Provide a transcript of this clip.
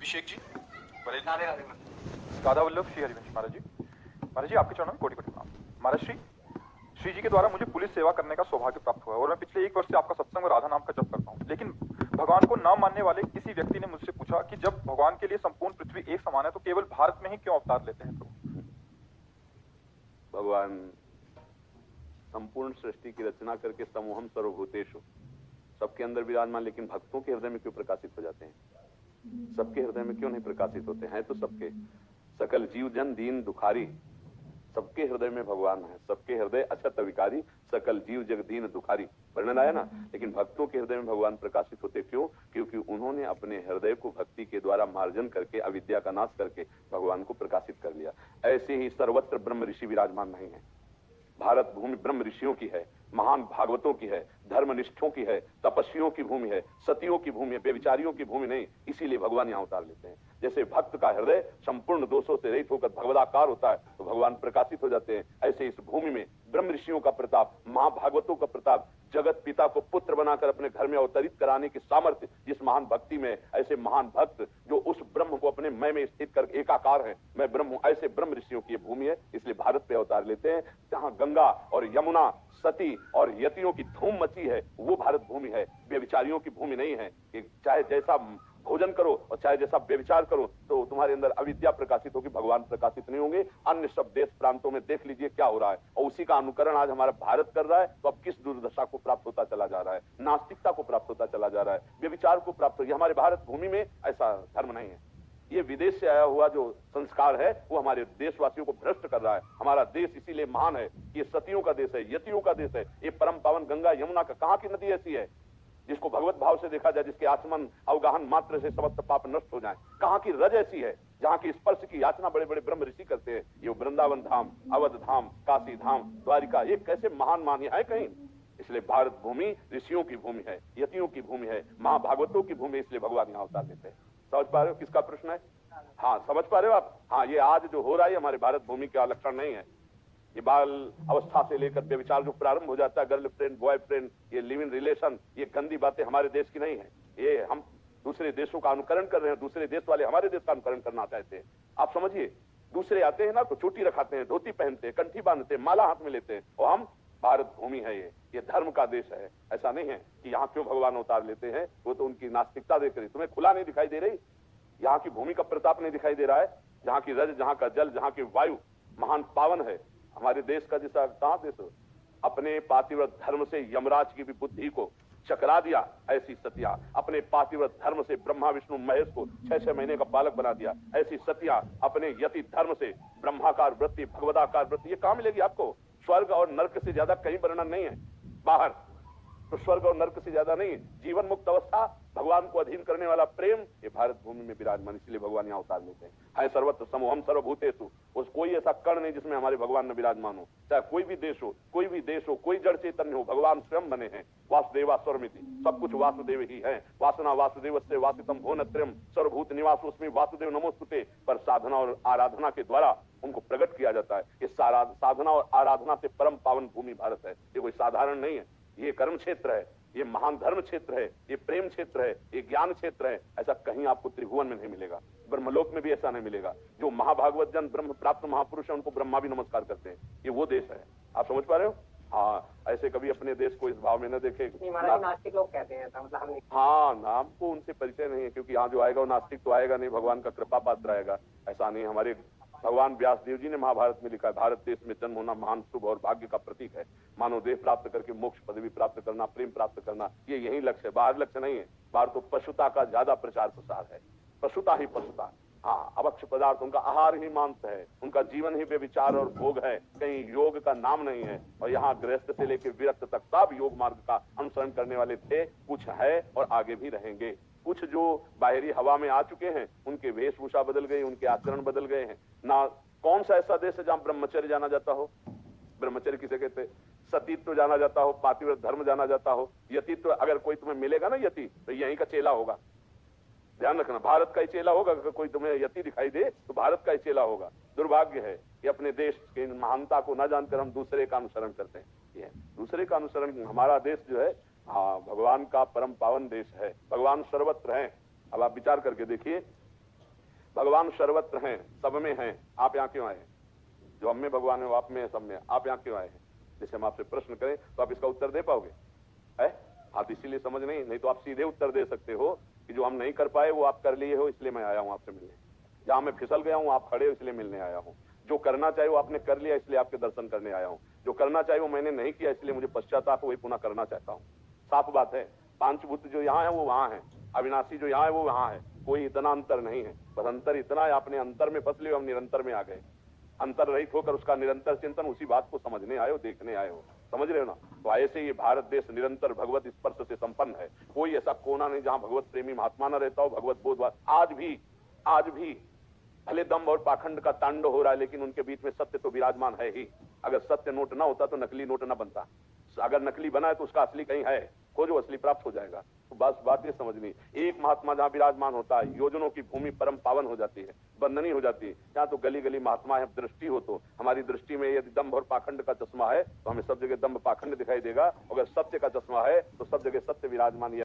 अभिषेक जी, बरेली। राधे राधे। राधा वल्लभ श्री हरिवंश महाराज जी। महाराज जी, आपके चरणों में कोटि कोटि प्रणाम। महाराज श्री जी के द्वारा मुझे पुलिस सेवा करने का सौभाग्य प्राप्त हुआ और मैं पिछले 1 वर्ष से आपका सत्संग और राधा नाम का जप करता हूँ। लेकिन भगवान को न मानने वाले किसी व्यक्ति ने मुझसे पूछा कि जब भगवान के लिए संपूर्ण पृथ्वी एक समान है तो केवल भारत में ही क्यों अवतार लेते हैं प्रभु? भगवान संपूर्ण सृष्टि की रचना करके समूहम सर्वभूतेषु सबके अंदर विराजमान, लेकिन भक्तों के हृदय में क्यों प्रकाशित हो जाते हैं? सबके हृदय में क्यों नहीं प्रकाशित होते हैं? तो सबके सकल जीव जन दीन दुखारी, सबके हृदय में भगवान है। सबके हृदय अछत विकारी, सकल जीव जग दीन दुखारी, वर्णन आया ना। लेकिन भक्तों के हृदय में भगवान प्रकाशित होते क्यों? क्योंकि उन्होंने अपने हृदय को भक्ति के द्वारा मार्जन करके, अविद्या का नाश करके भगवान को प्रकाशित कर लिया। ऐसे ही सर्वत्र ब्रह्म ऋषि विराजमान नहीं है। भारत भूमि ब्रह्म ऋषियों की है, महान भागवतों की है, धर्मनिष्ठों की है, तपस्वियों की भूमि है, सतियों की भूमि है, बेविचारियों की भूमि नहीं। इसीलिए भगवान यहाँ उतार लेते हैं। जैसे भक्त का हृदय संपूर्ण दोषों से रहित होकर भगवदाकार होता है तो भगवान प्रकाशित हो जाते हैं। ऐसे इस भूमि में ब्रह्म ऋषियों का प्रताप, महाभागवतों का प्रताप, जगत पिता को पुत्र बनाकर अपने घर में अवतरित कराने की सामर्थ्य जिस महान भक्ति में, ऐसे महान भक्त जो उस ब्रह्म को अपने मैं में स्थित कर एकाकार है, मैं ब्रह्म हूं, ऐसे ब्रह्म ऋषियों की भूमि है। इसलिए भारत पे अवतार लेते हैं। जहां गंगा और यमुना, सती और यतियों की धूम मची है, वो भारत भूमि है, व्यभिचारियों की भूमि नहीं है। कि चाहे जैसा भोजन करो और चाहे जैसा व्यभिचार करो तो तुम्हारे अंदर अविद्या प्रकाशित होगी, भगवान प्रकाशित नहीं होंगे। अन्य सब देश प्रांतों में देख लीजिए क्या हो रहा है, और उसी का अनुकरण आज हमारा भारत कर रहा है। तो अब किस दुर्दशा को प्राप्त होता चला जा रहा है? नास्तिकता को प्राप्त होता चला जा रहा है, व्यभिचार को प्राप्त हो। हमारे भारत भूमि में ऐसा धर्म नहीं है। ये विदेश से आया हुआ जो संस्कार है वो हमारे देशवासियों को भ्रष्ट कर रहा है। हमारा देश इसीलिए महान है, ये सतियों का देश है, यतियों का देश है। ये परम पावन गंगा यमुना का कहाँ की नदी ऐसी है जिसको भगवत भाव से देखा जाए, जिसके आचमन अवगाहन मात्र से समस्त पाप नष्ट हो जाए? कहाँ की रज ऐसी है जहाँ की स्पर्श की याचना बड़े बड़े ब्रह्म ऋषि करते हैं? ये वृंदावन धाम, अवध धाम, काशी धाम, द्वारिका, ये कैसे महान मान है कहीं? इसलिए भारत भूमि ऋषियों की भूमि है, यतियों की भूमि है, महाभागवतों की भूमि। इसलिए भगवान यहाँ अवतार लेते हैं। समझ पा रहे हो किसका प्रश्न है? हाँ, समझ पा रहे हो आप? हाँ, ये आज जो हो रहा है हमारे भारत भूमि का लक्षण नहीं है। ये बाल अवस्था से लेकर व्यभिचार जो प्रारंभ हो जाता है, गर्लफ्रेंड बॉयफ्रेंड, ये लिव इन रिलेशन, ये गंदी बातें हमारे देश की नहीं है। ये हम दूसरे देशों का अनुकरण कर रहे हैं। दूसरे देश वाले हमारे देश का अनुकरण करना चाहते हैं। आप समझिए, दूसरे आते हैं ना तो चोटी रखाते हैं, धोती पहनते हैं, कंठी बांधते हैं, माला हाथ में लेते हैं, और हम भारत भूमि है, ये धर्म का देश है। ऐसा नहीं है कि यहाँ क्यों भगवान उतार लेते हैं। वो तो उनकी नास्तिकता देख रही। तुम्हें खुला नहीं दिखाई दे रही? यहाँ की भूमि का प्रताप नहीं दिखाई दे रहा है? जहाँ की रज, जहाँ का जल, जहाँ की वायु महान पावन है। हमारे देश का जैसा कहाँ देश अपने पातिव्रत धर्म से यमराज की भी बुद्धि को चकरा दिया, ऐसी सतिया अपने पातिव्रत धर्म से ब्रह्मा विष्णु महेश को 6-6 महीने का बालक बना दिया। ऐसी सतिया अपने यति धर्म से ब्रह्माकार वृत्ति, भगवदाकार वृत्ति, ये कहाँ मिलेगी आपको? स्वर्ग और नर्क से ज्यादा कहीं वर्णन नहीं है बाहर, तो स्वर्ग और नर्क से ज्यादा नहीं है। जीवन मुक्त अवस्था, भगवान को अधीन करने वाला प्रेम, ये भारत भूमि में विराजमान। इसलिए भगवान यहाँ उतार लेते हैं। है सर्वत्र समूहम सर्वभूतेषु, उस कोई ऐसा कण नहीं जिसमें हमारे भगवान में विराजमान हो। चाहे कोई भी देश हो, कोई भी देश हो, कोई जड़ चैतन्य हो, भगवान स्वयं बने हैं। वासुदेवा स्वरमिति, सब कुछ वासुदेव ही है। वासना वासुदेवस्य वासितम भुवनत्रयम् सर्वभूत निवासोऽस्मि वासुदेव नमोस्तुते। पर साधना और आराधना के द्वारा उनको प्रकट किया जाता है। इस साधना और आराधना से परम पावन भूमि भारत है। ये कोई साधारण नहीं है, ये कर्म क्षेत्र है, ये महान धर्म क्षेत्र है, ये प्रेम क्षेत्र है, ये ज्ञान क्षेत्र है। ऐसा कहीं आपको त्रिभुवन में नहीं मिलेगा, ब्रह्मलोक में भी ऐसा नहीं मिलेगा। जो महाभागवत जन ब्रह्म प्राप्त महापुरुष है उनको ब्रह्मा भी नमस्कार करते हैं। ये वो देश है। आप समझ पा रहे हो? हाँ, ऐसे कभी अपने देश को इस भाव में न देखे। नास्तिक लोग कहते हैं मतलब हाँ, नाम को उनसे परिचय नहीं है, क्योंकि यहाँ जो आएगा वो नास्तिक तो आएगा नहीं, भगवान का कृपा पात्र आएगा। ऐसा नहीं। हमारे भगवान व्यास देव जी ने महाभारत में लिखा है, भारत देश में जन्म होना महान शुभ और भाग्य का प्रतीक है। मानव देह प्राप्त करके मोक्ष पदवी प्राप्त करना, प्रेम प्राप्त करना, ये यही लक्ष्य है, बाहर लक्ष्य नहीं है। बाहर तो पशुता का ज्यादा प्रचार प्रसार है। पशुता ही पशुता। हाँ, अभक्ष पदार्थ उनका आहार ही मांस है, उनका जीवन ही बेविचार और भोग है, कहीं योग का नाम नहीं है। और यहाँ गृहस्थ से लेकर विरक्त तक सब योग मार्ग का अनुसरण करने वाले थे, कुछ है और आगे भी रहेंगे। कुछ जो बाहरी हवा में आ चुके हैं, उनके वेशभूषा बदल गई, उनके आचरण बदल गए हैं ना। कौन सा ऐसा देश है जहाँ ब्रह्मचर्य जाना जाता हो? ब्रह्मचर्य किसे कहते? सतीत्व जाना जाता हो, पातिव्रत धर्म जाना जाता हो, यतित्व। अगर कोई तुम्हें मिलेगा ना यति, तो यहीं का चेला होगा। ध्यान रखना, भारत का ही चेला होगा। अगर कोई तुम्हें यति दिखाई दे तो भारत का ही चेला होगा। दुर्भाग्य है कि अपने देश की महानता को न जानकर हम दूसरे का अनुसरण करते हैं। ये दूसरे का अनुसरण, हमारा देश जो है, हाँ, भगवान का परम पावन देश है। भगवान सर्वत्र हैं। अब आप विचार करके देखिए, भगवान सर्वत्र हैं, सब में हैं, आप यहाँ क्यों आए हैं? जो हम में भगवान है वो आप में है, सब में है, आप यहाँ क्यों आए हैं? जैसे हम आपसे प्रश्न करें तो आप इसका उत्तर दे पाओगे? है आप इसीलिए समझ नहीं तो आप सीधे उत्तर दे सकते हो कि जो हम नहीं कर पाए वो आप कर लिए हो, इसलिए मैं आया हूं आपसे मिलने। जहां मैं फिसल गया हूं आप खड़े हो, इसलिए मिलने आया हूं। जो करना चाहिए वो आपने कर लिया, इसलिए आपके दर्शन करने आया हूं। जो करना चाहिए वो मैंने नहीं किया, इसलिए मुझे पश्चाताप वही पुनः करना चाहता हूं। साफ बात है, पांचभूत जो यहाँ है वो वहां है, अविनाशी जो यहाँ है वो वहां है, कोई इतना अंतर नहीं है। बस अंतर इतना है, आपने अंतर में फंस लियो, हम निरंतर में आ गए। अंतर रहित होकर उसका निरंतर चिंतन, उसी बात को समझने आए हो, देखने आए हो, समझ रहे हो ना? तो ऐसे ये भारत देश निरंतर भगवत स्पर्श से संपन्न है। कोई ऐसा कोना नहीं जहां भगवत प्रेमी महात्मा न रहता हो, भगवत बोधवाद। आज भी भले दम्भ और पाखंड का तांडव हो रहा है, लेकिन उनके बीच में सत्य तो विराजमान है ही। अगर सत्य नोट ना होता तो नकली नोट ना बनता, अगर नकली बना है तो उसका असली कहीं है, खोजो असली प्राप्त हो जाएगा। तो बस बात ये समझनी, एक महात्मा जहां विराजमान होता है, योजनों की भूमि परम पावन हो जाती है, बंदनी हो जाती है। यहाँ तो गली गली महात्मा है, दृष्टि हो तो हमारी दृष्टि में यदि दम्भ और पाखंड का चश्मा है तो हमें सब जगह दम्भ पाखंड दिखाई देगा। अगर सत्य का चश्मा है तो सब जगह सत्य विराजमान।